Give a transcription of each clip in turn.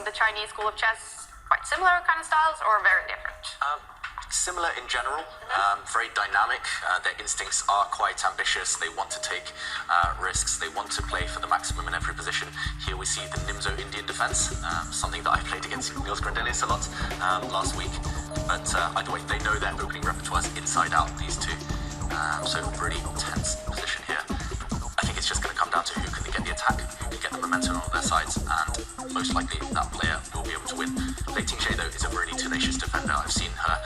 the Chinese school of chess quite similar kind of styles or very different? Similar in general, very dynamic. Their instincts are quite ambitious. They want to take risks. They want to play for the maximum in every position. Here we see the Nimzo Indian defense, something that I played against Niels Grandelius a lot last week. But either way, they know their opening repertoires inside out, these two. So really tense position here. I think it's just going to come down to who can get the attack, who can get the momentum on their sides, and most likely that player will be able to win. Lei Tingjie, though, is a really tenacious defender. I've seen her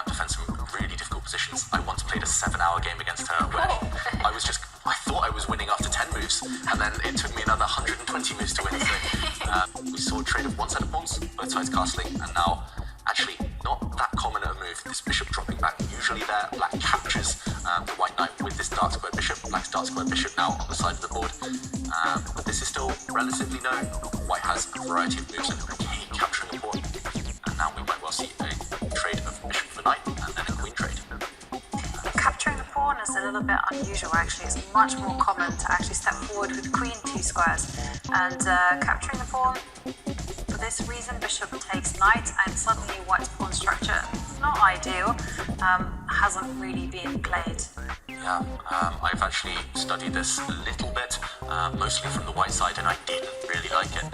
defend some really difficult positions. I once played a 7-hour game against her where I thought I was winning after 10 moves, and then it took me another 120 moves to win. So we saw a trade of one-sided pawns, both sides castling, and now actually not that common a move. This bishop dropping back. Usually there, black captures the white knight with this dark square bishop. Black's dark square bishop now on the side of the board. But this is still relatively known. White has a variety of moves and okay, capturing the pawn. And now we might well see a trade of bishop for knight and then a queen trade. Capturing the pawn is a little bit unusual actually. It's much more common to actually step forward with queen T-squares. And capturing the pawn, for this reason, bishop takes knight, and suddenly white's pawn structure, not ideal, hasn't really been played. Yeah, I've actually studied this a little bit, mostly from the white side, and I didn't really like it.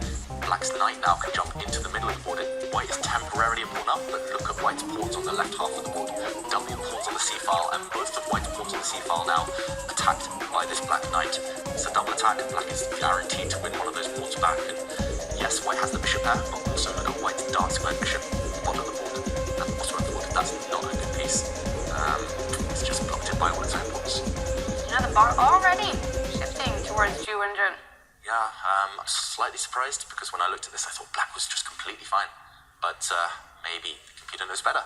Black's knight now can jump into the middle of the board. White is temporarily a pawn up, but look at white's pawns on the left half of the board. W pawns on the c-file, and both of white's pawns on the c-file now attacked by this black knight. It's a double attack. Black is guaranteed to win one of those pawns back. And yes, white has the bishop there, but also look at white's dark square bishop bottom of the board. And bottom of the board, that's not a good piece. It's just blocked in by all its own pawns. The bar already shifting towards Wenjun. Yeah, I'm slightly surprised because when I looked at this, I thought black was just completely fine. But maybe the computer knows better.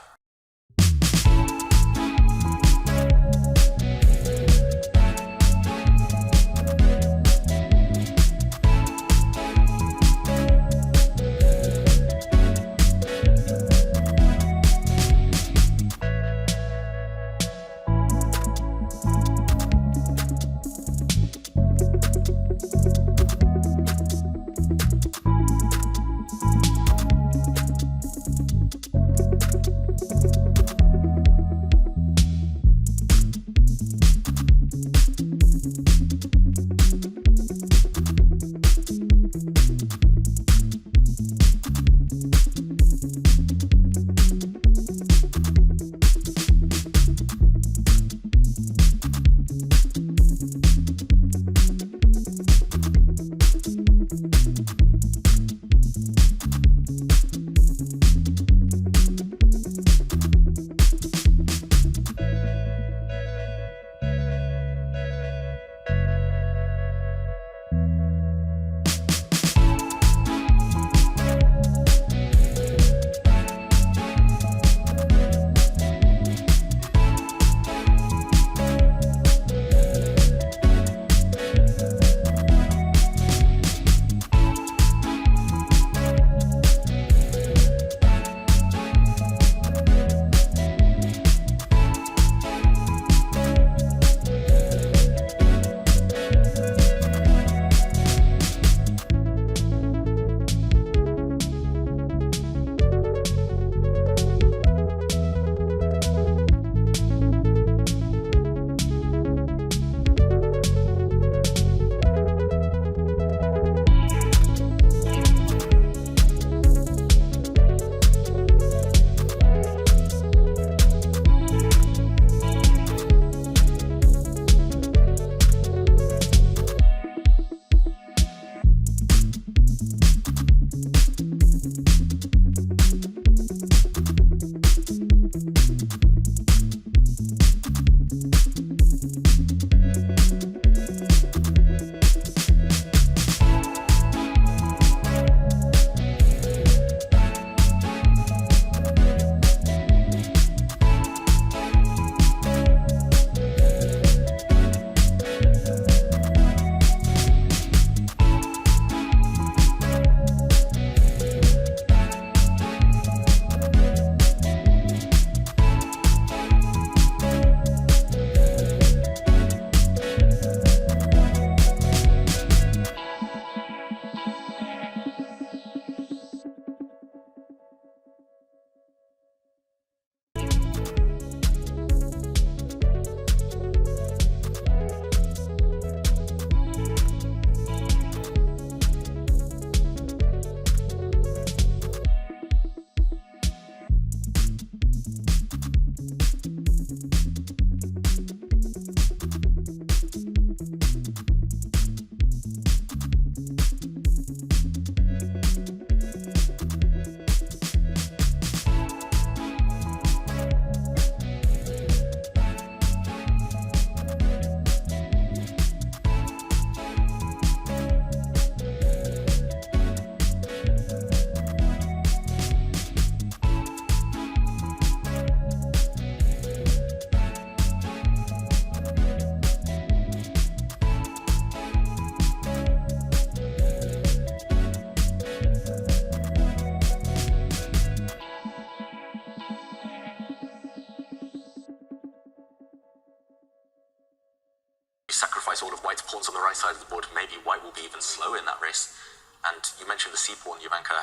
sacrifice all of White's pawns on the right side of the board, maybe White will be even slow in that race. And you mentioned the C pawn, Jovanka,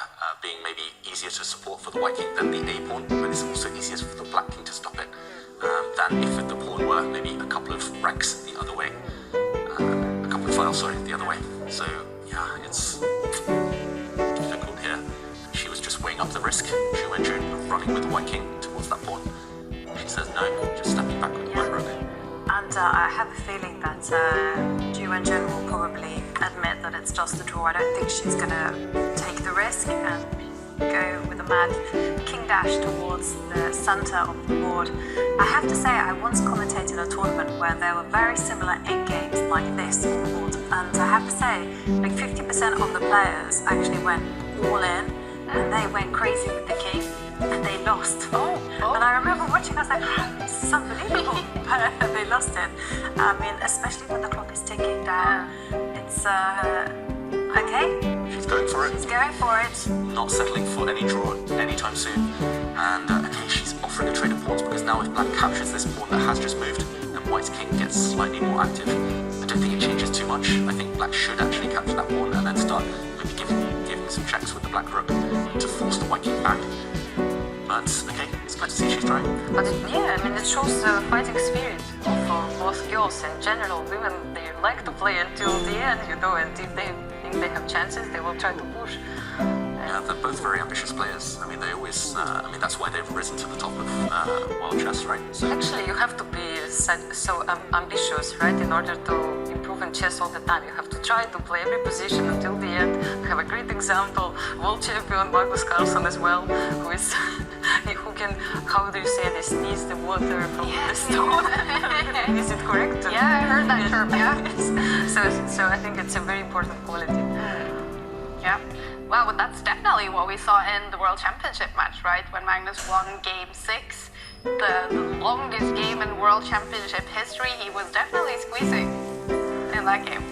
being maybe easier to support for the White king than the A pawn, but it's also easier for the Black king to stop it than if the pawn were maybe a couple of ranks the other way. A couple of files, sorry, the other way. So, yeah, it's difficult here. She was just weighing up the risk, Wenjun, of running with the White king towards that pawn. She says no, just stepping back with the White rook. And I have a feeling that Wenjun will probably admit that it's just a draw. I don't think she's going to take the risk and go with a mad king dash towards the center of the board. I have to say, I once commentated a tournament where there were very similar endgames like this on the board. And I have to say, like 50% of the players actually went all in and they went crazy with the king and they lost. And I remember watching, I was like, this is unbelievable. But they lost it. I mean, especially when the clock is ticking down. It's okay. She's going for it. She's going for it. Not settling for any draw anytime soon. And okay, she's offering a trade of pawns because now if Black captures this pawn that has just moved, then White's king gets slightly more active. I don't think it changes too much. I think Black should actually capture that pawn and then start maybe giving some checks with the Black rook to force the White king back. But okay, it's good to see she's trying. But yeah, I mean, it shows the fighting spirit of both girls in general. Women, they like to play until the end, you know, and if they think they have chances, they will try to push. Yeah, they're both very ambitious players. I mean, they always, that's why they've risen to the top of world chess, right? So actually, you have to be so ambitious, right, in order to improve in chess all the time. You have to try to play every position until the end. We have a great example, world champion Magnus Carlsen as well, who is, who can, how do you say this, sneeze the water from the stone? Is it correct? Yeah, I heard that term, yeah. So I think it's a very important quality. Yeah. Well, that's definitely what we saw in the World Championship match, right? When Magnus won Game 6, the longest game in World Championship history, he was definitely squeezing in that game.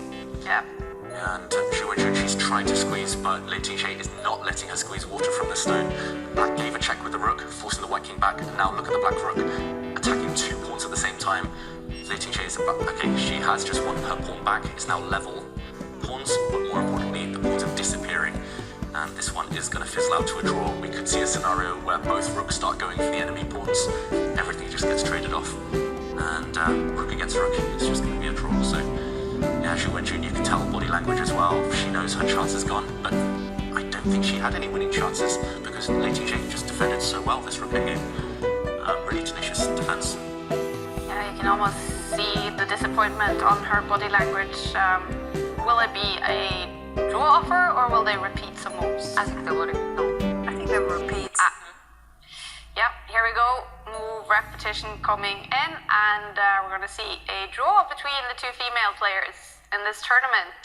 Yeah. And Wenjun, she's trying to squeeze, but Lei Tingjie is not letting her squeeze water from the stone. Black gave a check with the rook, forcing the White king back. And now look at the Black rook, attacking two pawns at the same time. Lei Tingjie is okay, she has just won her pawn back. It's now level pawns, but more importantly, the pawns are disappearing. And this one is going to fizzle out to a draw. We could see a scenario where both rooks start going for the enemy pawns. Everything just gets traded off. And rook against rook is just going to be a draw. So, yeah, Wenjun, you can tell body language as well. She knows her chance is gone, but I don't think she had any winning chances because Lei Tingjie just defended so well this rook game. Really tenacious defense. Yeah, you can almost see the disappointment on her body language. Will it be a draw offer or will they repeat some moves? I think they will. I think they will repeat. Yeah, here we go. Move repetition coming in, and we're going to see a draw between the two female players in this tournament.